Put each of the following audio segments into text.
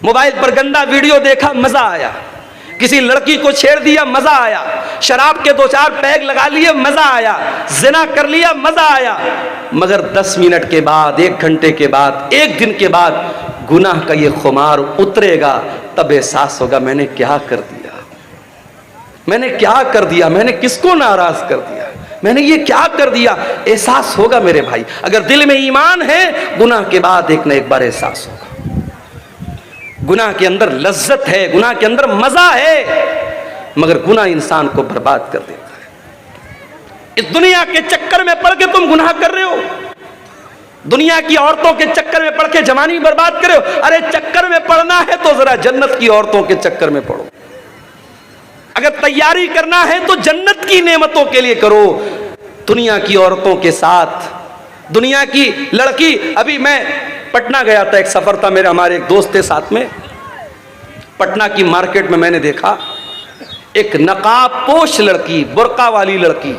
Mobile पर गंदा video देखा, मजा आया। किसी लड़की को छेड़ दिया, मजा आया। शराब के 2-4 पैग लगा लिए, मजा आया। जिना कर लिया, मजा आया। मगर 10 मिनट के बाद, 1 घंटे के बाद, 1 दिन के बाद गुनाह का ये खुमार उतरेगा, तब एहसास होगा मैंने क्या कर दिया, मैंने क्या कर दिया, मैंने किसको नाराज कर दिया, मैंने ये क्या कर दिया। एहसास होगा मेरे भाई। अगर दिल में ईमान है, गुनाह के बाद एक न एक बार एहसास होगा। गुनाह के अंदर लज्जत है, गुनाह के अंदर मजा है, मगर गुनाह इंसान को बर्बाद कर देता है। इस दुनिया के चक्कर में पड़ के तुम गुनाह कर रहे हो, दुनिया की औरतों के चक्कर में पड़ के जवानी बर्बाद कर रहे हो। अरे चक्कर में पड़ना है तो जरा जन्नत की औरतों के चक्कर में पड़ो। अगर तैयारी करना है तो जन्नत की नेमतों के लिए करो। दुनिया की औरतों के साथ, दुनिया की लड़की, अभी मैं पटना गया था, एक सफर था मेरा, हमारे एक दोस्त थे साथ में। पटना की मार्केट में मैंने देखा एक नकाबपोश लड़की, बुर्का वाली लड़की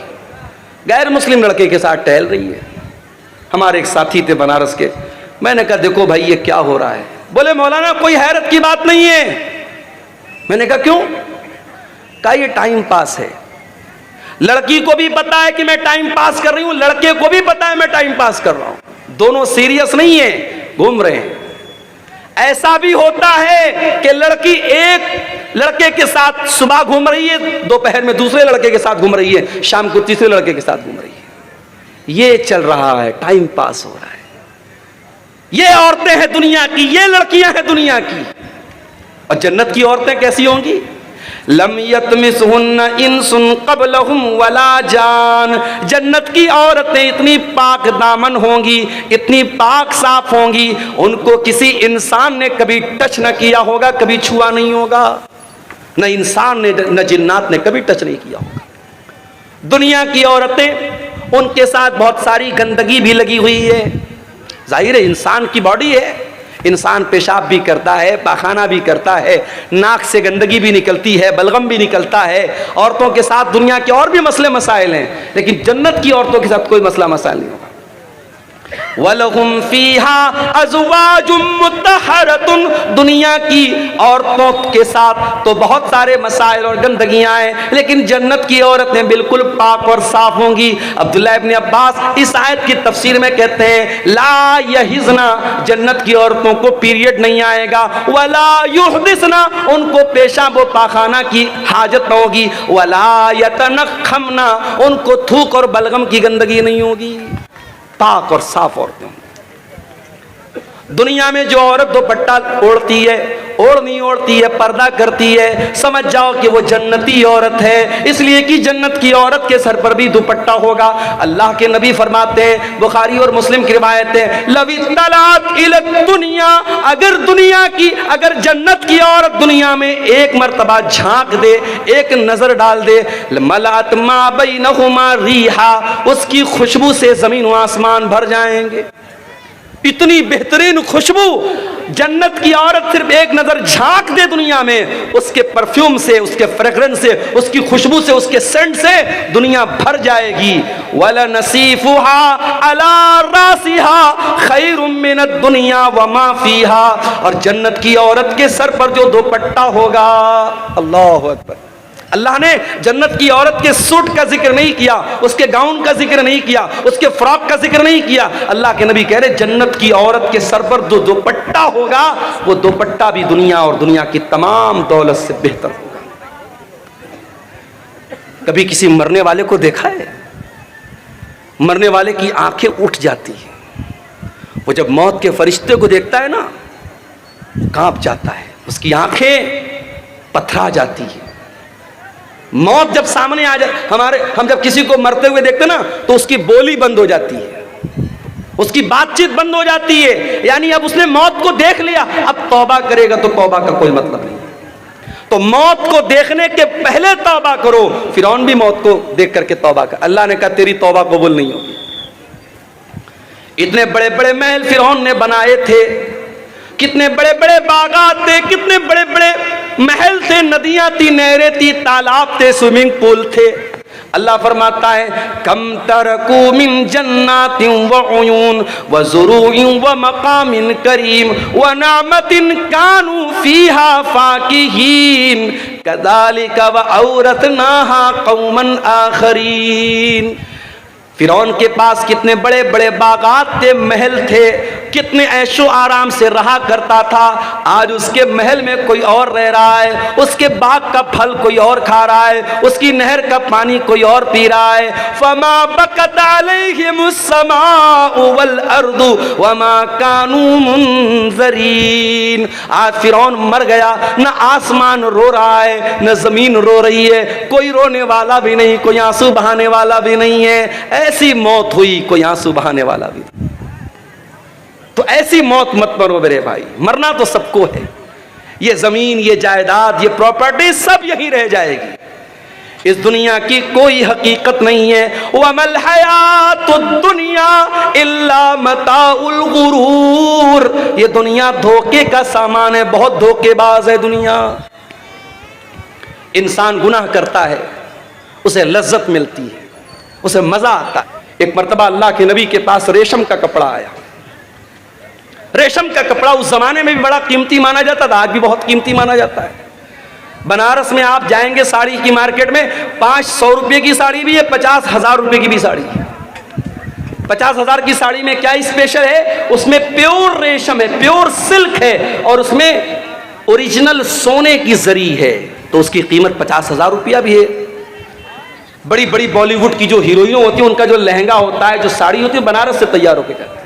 गैर मुस्लिम लड़के के साथ टहल रही है। हमारे एक साथी थे बनारस के, मैंने कहा देखो भाई ये क्या हो रहा है। बोले मौलाना कोई हैरत की बात नहीं है। मैंने कहा क्यों? कहा ये टाइम पास है। लड़की को भी पता है कि मैं टाइम पास कर रही हूं, लड़के को भी पता है मैं टाइम पास कर रहा हूं, दोनों सीरियस नहीं है, घूम रहे हैं। ऐसा भी होता है कि लड़की एक लड़के के साथ सुबह घूम रही है, दोपहर में दूसरे लड़के के साथ घूम रही है, शाम को तीसरे लड़के के साथ घूम रही है। ये चल रहा है, टाइम पास हो रहा है। ये औरतें हैं दुनिया की, ये लड़कियां हैं दुनिया की। और जन्नत की औरतें कैसी होंगी? लम यतमिसहुन्ना इंसुन क़ब्लहुम वला जान। जन्नत की औरतें इतनी पाक दामन होंगी, इतनी पाक साफ होंगी, उनको किसी इंसान ने कभी टच न किया होगा, कभी छुआ नहीं होगा, न इंसान ने न जिन्नात ने कभी टच नहीं किया होगा। दुनिया की औरतें, उनके साथ बहुत सारी गंदगी भी लगी हुई है। जाहिर है इंसान की बॉडी है, इंसान पेशाब भी करता है, पाखाना भी करता है, नाक से गंदगी भी निकलती है, बलगम भी निकलता है। औरतों के साथ दुनिया के और भी मसले मसाइल हैं, लेकिन जन्नत की औरतों के साथ कोई मसला मसाइल नहीं होगा। वलहुम फीहा अज़वाजुम मुत्तहरतुन। दुनिया की औरतों के साथ तो बहुत सारे मसाइल और गंदगियां हैं, लेकिन जन्नत की औरतें बिल्कुल पाक और साफ होंगी। अब्दुल्लाह इब्न अब्बास इस आयत की तफसीर में कहते हैं ला यहिज़ना, जन्नत की औरतों को पीरियड नहीं आएगा। वला युहदिसना, उनको पेशाब व पाखाना की हाजत न होगी। वला यतनखमना, उनको थूक और बलगम की गंदगी नहीं होगी। पाक और साफ औरतें। दुनिया में जो औरत दुपट्टा ओढ़ती है, ओढ़नी ओढ़ती है, पर्दा करती है, समझ जाओ कि वो जन्नती औरत है, इसलिए कि जन्नत की औरत के सर पर भी दुपट्टा होगा। अल्लाह के नबी फरमाते हैं, बुखारी और मुस्लिम की रिवायत है, लवितलात इलत दुनिया, अगर दुनिया की, अगर जन्नत की औरत दुनिया में एक मर्तबा झांक दे, एक नजर डाल दे, मलात मा बैनहुमा रीहा, उसकी खुशबू से जमीन व आसमान भर जाएंगे। इतनी बेहतरीन खुशबू, जन्नत की औरत सिर्फ एक नजर झांक दे दुनिया में, उसके परफ्यूम से, उसके फ्रेग्रेंस से, उसकी खुशबू से, उसके सेंट से दुनिया भर जाएगी। वला नसीफुहा अला रासिहा खैरुम मिनद दुनिया वमा फीहा, और जन्नत की औरत के सर पर जो दुपट्टा होगा, अल्लाहु अकबर। अल्लाह ने जन्नत की औरत के सूट का जिक्र नहीं किया, उसके गाउन का जिक्र नहीं किया, उसके फ्रॉक का जिक्र नहीं किया। अल्लाह के नबी कह रहे जन्नत की औरत के सर पर जो दुपट्टा होगा, वो दुपट्टा भी दुनिया और दुनिया की तमाम दौलत से बेहतर होगा। कभी किसी मरने वाले को देखा है? मरने वाले की आंखें उठ जाती हैं। वो जब मौत के फरिश्ते को देखता है ना, कांप जाता है, उसकी आंखें पथरा जाती है। मौत जब सामने आ जाए, हम जब किसी को मरते हुए देखते ना, तो उसकी बोली बंद हो जाती है, उसकी बातचीत बंद हो जाती है। यानी अब उसने मौत को देख लिया, अब तौबा करेगा तो तौबा का कोई मतलब नहीं। तो मौत को देखने के पहले तौबा करो। फिरौन भी मौत को देख करके तौबा कर, अल्लाह ने कहा तेरी तौबा कबूल नहीं होगी। इतने बड़े बड़े महल फिरौन ने बनाए थे, कितने बड़े बड़े बागात थे, कितने बड़े बड़े महल थे, नदियां थी, नहरें थी, तालाब थे, स्विमिंग पूल थे, अल्लाह फरमाता है कम तरकू मिन जन्नातिन व उयून व ज़ुरूइन व मकामिन करीम व नामतिन कानू फीहा फाकिहीन कदालिका व औरतनाहा कौमन आखरीन। फिरौन के पास कितने बड़े बड़े बागात थे, महल थे, कितने ऐशो आराम से रहा करता था। आज उसके महल में कोई और रह रहा है, उसके बाग का फल कोई और खा रहा है, उसकी नहर का पानी कोई और पी रहा है। फमा बकत अलैहिमुस समाउ वल अर्दु वमा कानू मुनज़रीन। आज फिरौन मर गया, न आसमान रो रहा है न जमीन रो रही है, कोई रोने वाला भी नहीं, कोई आंसू बहाने वाला भी नहीं है। ऐसी मौत हुई, कोई आंसू बहाने वाला भी नहीं। तो ऐसी मौत मत मरो मेरे भाई, मरना तो सबको है। ये जमीन, ये जायदाद, ये प्रॉपर्टी सब यहीं रह जाएगी। इस दुनिया की कोई हकीकत नहीं है। वमल हयातुद दुनिया इल्ला मताउल गुरूर। ये दुनिया धोखे का सामान है, बहुत धोखेबाज है दुनिया। इंसान गुनाह करता है, उसे लज्जत मिलती है, उसे मजा आता है। एक मर्तबा अल्लाह के नबी के पास रेशम का कपड़ा आया। रेशम का कपड़ा उस जमाने में भी बड़ा कीमती माना जाता था, आज भी बहुत कीमती माना जाता है। बनारस में आप जाएंगे साड़ी की मार्केट में, 500 रुपये की साड़ी भी है, 50,000 रुपये की भी साड़ी है। 50,000 की साड़ी में क्या स्पेशल है, उसमें प्योर रेशम है, प्योर सिल्क है, और उसमें ओरिजिनल सोने की जरी है, तो उसकी कीमत 50,000 रुपया भी है। बड़ी बड़ी बॉलीवुड की जो हीरोइनें होती हैं, उनका जो लहंगा होता है, जो साड़ी होती है, बनारस से तैयार होकर जाता है।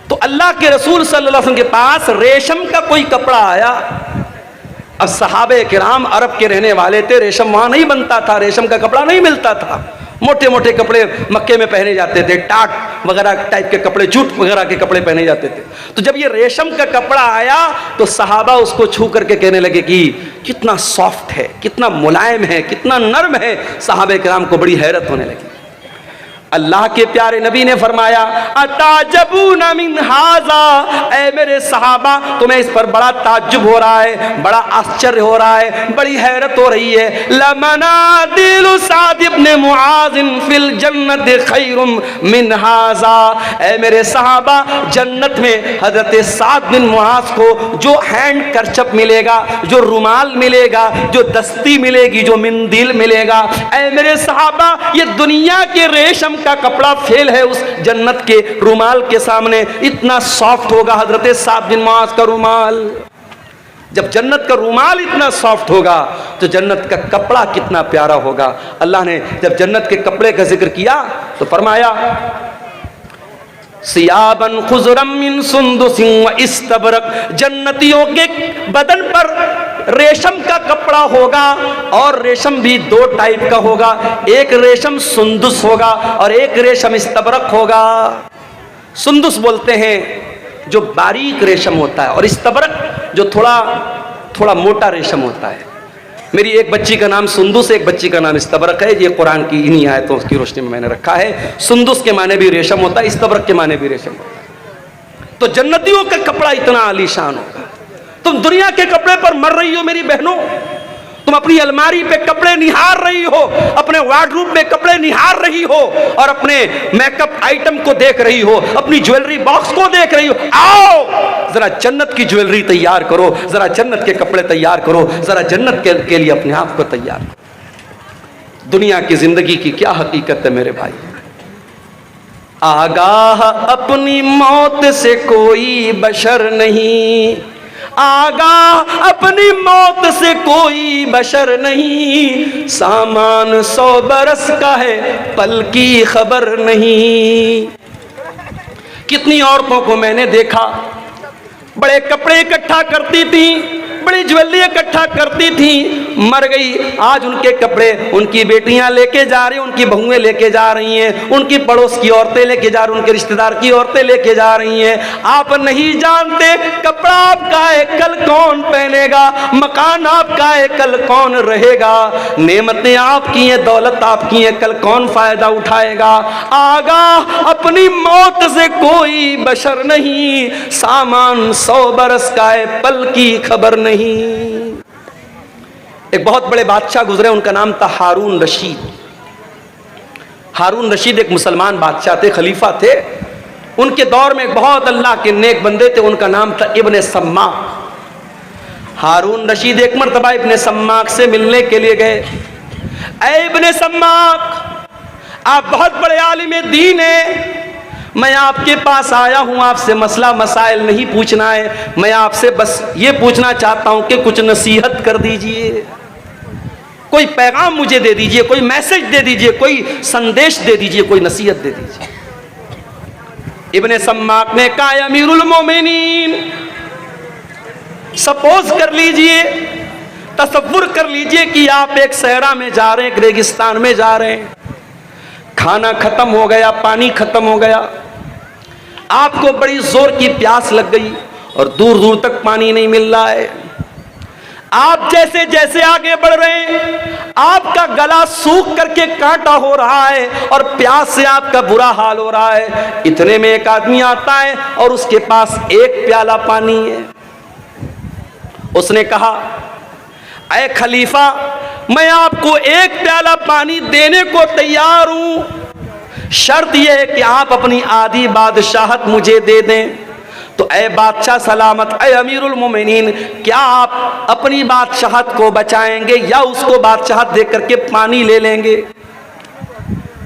तो अल्लाह के रसूल सल्लल्लाहु अलैहि वसल्लम के पास रेशम का कोई कपड़ा आया। अब सहाबे किराम अरब के रहने वाले थे, रेशम वहां नहीं बनता था, रेशम का कपड़ा नहीं मिलता था। मोटे मोटे कपड़े मक्के में पहने जाते थे, टाट वगैरह टाइप के कपड़े, जूट वगैरह के कपड़े पहने जाते थे। तो जब ये रेशम का कपड़ा आया तो सहाबा उसको छू करके कहने लगे कि कितना सॉफ्ट है, कितना मुलायम है, कितना नर्म है। सहाबे किराम को बड़ी हैरत होने लगी। अल्लाह के प्यारे नबी ने फरमाया अताजबूना मिन हाजा, ऐ मेरे सहाबा तुम्हें इस पर बड़ा ताज्जुब हो रहा है, बड़ा आश्चर्य हो रहा है, बड़ी हैरत हो रही है। लमनादिलु साद इब्न मुआज़ फिल जन्नत खैरुम मिन हाजा, ऐ मेरे सहाबा जन्नत में हजरत साद बिन मुआज़ को जो हैंड करचप मिलेगा, जो रुमाल मिलेगा, जो दस्ती मिलेगी, जो मिंदिल मिलेगा, ऐ मेरे सहाबा ये दुनिया के रेशम का कपड़ा फेल है उस जन्नत के रुमाल के सामने। इतना सॉफ्ट होगा हजरत साद बिन मुआज़ का रुमाल। जब जन्नत का रुमाल इतना सॉफ्ट होगा तो जन्नत का कपड़ा कितना प्यारा होगा। अल्लाह ने जब जन्नत के कपड़े का जिक्र किया तो फरमाया सियाबन खुज़रम मिन सुंदुसिन व इस्तबरक, जन्नतियों के बदन पर रेशम का कपड़ा होगा, और रेशम भी दो टाइप का होगा, एक रेशम सुंदुस होगा और एक रेशम इस्तबरक होगा। सुंदुस बोलते हैं जो बारीक रेशम होता है, और इस्तबरक जो थोड़ा थोड़ा मोटा रेशम होता है। मेरी एक बच्ची का नाम सुंदुस, एक बच्ची का नाम इस्तबरक है। ये कुरान की इन्हीं आयतों की रोशनी में मैंने रखा है। सुंदुस के माने भी रेशम होता है, इस्तबरक के माने भी रेशम होता है। तो जन्नतियों का कपड़ा इतना आलीशान होगा। तुम दुनिया के कपड़े पर मर रही हो मेरी बहनों, तुम अपनी अलमारी पे कपड़े निहार रही हो, अपने वार्डरोब में कपड़े निहार रही हो, और अपने मेकअप आइटम को देख रही हो, अपनी ज्वेलरी बॉक्स को देख रही हो। आओ जरा जन्नत की ज्वेलरी तैयार करो, जरा जन्नत के कपड़े तैयार करो, जरा जन्नत के लिए अपने आप को तैयार करो। दुनिया की जिंदगी की क्या हकीकत है मेरे भाई। आगाह अपनी मौत से कोई बशर नहीं, आगाह अपनी मौत से कोई बशर नहीं, सामान 100 बरस का है पल की खबर नहीं। कितनी औरतों को मैंने देखा बड़े कपड़े इकट्ठा करती थी, बड़ी ज्वेलरी इकट्ठा करती थी, मर गई। आज उनके कपड़े उनकी बेटियां लेके जा रही हैं, उनकी बहुएं लेके जा रही हैं, उनकी पड़ोस की औरतें लेके जा रही, उनके रिश्तेदार की औरतें लेके जा रही हैं। आप नहीं जानते कपड़ा आपका है कल कौन पहनेगा, मकान आपका है कल कौन रहेगा, नेमतें आपकी हैं, दौलत आपकी है, कल कौन फायदा उठाएगा। आगाह अपनी मौत से कोई बशर नहीं, सामान 100 बरस का है पल की खबर नहीं। एक बहुत बड़े बादशाह गुजरे, उनका नाम था हारून रशीद। हारून रशीद एक मुसलमान बादशाह थे, खलीफा थे। उनके दौर में बहुत अल्लाह के नेक बंदे थे, उनका नाम था इब्ने सम्माक। हारून रशीद एक मरतबा इब्ने सम्माक से मिलने के लिए गए। ऐ इब्ने सम्माक, आप बहुत बड़े आलिम दीन हैं, मैं आपके पास आया हूं, आपसे मसला मसाइल नहीं पूछना है, मैं आपसे बस ये पूछना चाहता हूं कि कुछ नसीहत कर दीजिए, कोई पैगाम मुझे दे दीजिए, कोई मैसेज दे दीजिए, कोई संदेश दे दीजिए, कोई नसीहत दे दीजिए। इब्ने सम्माक ने कहा, अमीरुल मोमिनीन, सपोज कर लीजिए, तसव्वुर कर लीजिए कि आप एक सहरा में जा रहे हैं, एक रेगिस्तान में जा रहे हैं, खाना खत्म हो गया, पानी खत्म हो गया, आपको बड़ी जोर की प्यास लग गई और दूर दूर तक पानी नहीं मिल रहा है। आप जैसे जैसे आगे बढ़ रहे हैं, आपका गला सूख करके कांटा हो रहा है और प्यास से आपका बुरा हाल हो रहा है। इतने में एक आदमी आता है और उसके पास एक प्याला पानी है। उसने कहा, ऐ खलीफा, मैं आपको एक प्याला पानी देने को तैयार हूं, शर्त यह है कि आप अपनी आधी बादशाहत मुझे दे दें। तो ऐ बादशाह सलामत, ऐ अमीरुल मोमिनीन, क्या आप अपनी बादशाहत को बचाएंगे या उसको बादशाहत दे करके पानी ले लेंगे?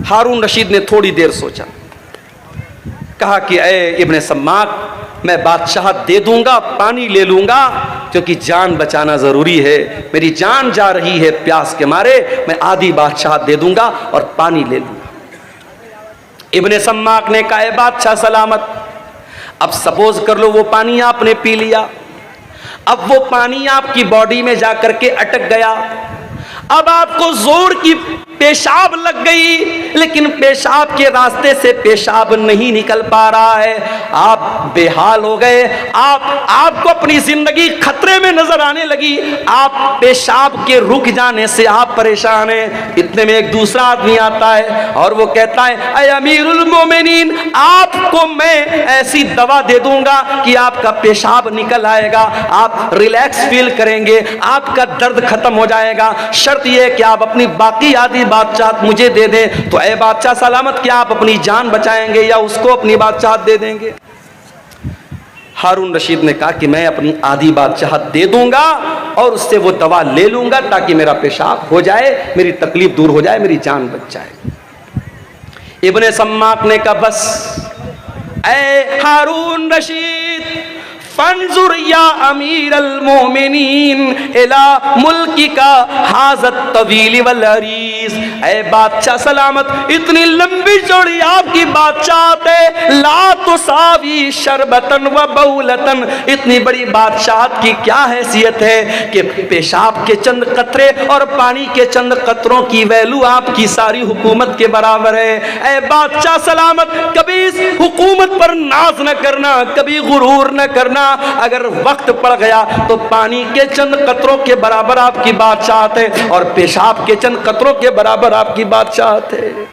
हारून रशीद ने थोड़ी देर सोचा, कहा कि ऐ इब्ने सम्माक, मैं बादशाहत दे दूंगा, पानी ले लूंगा, क्योंकि जान बचाना जरूरी है, मेरी जान जा रही है प्यास के मारे, मैं आधी बादशाहत दे दूंगा और पानी ले लूंगा। इब्ने सम्माक ने कहा, बादशाह सलामत, अब सपोज कर लो वो पानी आपने पी लिया, अब वो पानी आपकी बॉडी में जाकर के अटक गया, अब आपको जोर की पेशाब लग गई, लेकिन पेशाब के रास्ते से पेशाब नहीं निकल पा रहा है, आप बेहाल हो गए, आपको अपनी जिंदगी खतरे में नजर आने लगी, आप पेशाब के रुक जाने से आप परेशान हैं। इतने में एक दूसरा आदमी आता है और वो कहता है, ऐ अमीरुल मोमिनीन, आपको मैं ऐसी दवा दे दूंगा कि आपका पेशाब निकल आएगा, आप रिलैक्स फील करेंगे, आपका दर्द खत्म हो जाएगा, शर्त यह है कि आप अपनी बाकी आधी बादशाहत मुझे दे दें। तो ऐ बादशाह सलामत, क्या आप अपनी जान बचाएंगे या उसको अपनी बादशाहत दे देंगे? हारून रशीद ने कहा कि मैं अपनी आधी बादशाहत दे दूंगा और उससे वो दवा ले लूंगा ताकि मेरा पेशाब हो जाए, मेरी तकलीफ दूर हो जाए, मेरी जान बच जाए। इब्ने सम्माक ने कहा, बस ऐ हारून रशीद, फंजुर या अमीरल मोमिनीन इला मुल्की का हाजत तवील वल अरीज। ऐ बादशाह सलामत, इतनी लंबी चौड़ी आपकी बादशाहत है, ला तुसावी शरबतन व बौलतन, इतनी बड़ी बादशाहत की क्या हैसियत है कि पेशाब के चंद कतरे और पानी के चंद कतरों की वैल्यू आपकी सारी हुकूमत के बराबर है। ऐ बादशाह सलामत, कभी इस हुकूमत पर नाज न करना, कभी गुरूर न करना, अगर वक्त पड़ गया तो पानी के चंद कतरों के बराबर आपकी बादशाहत है और पेशाब के चंद कतरों के बराबर आपकी बादशाहत है।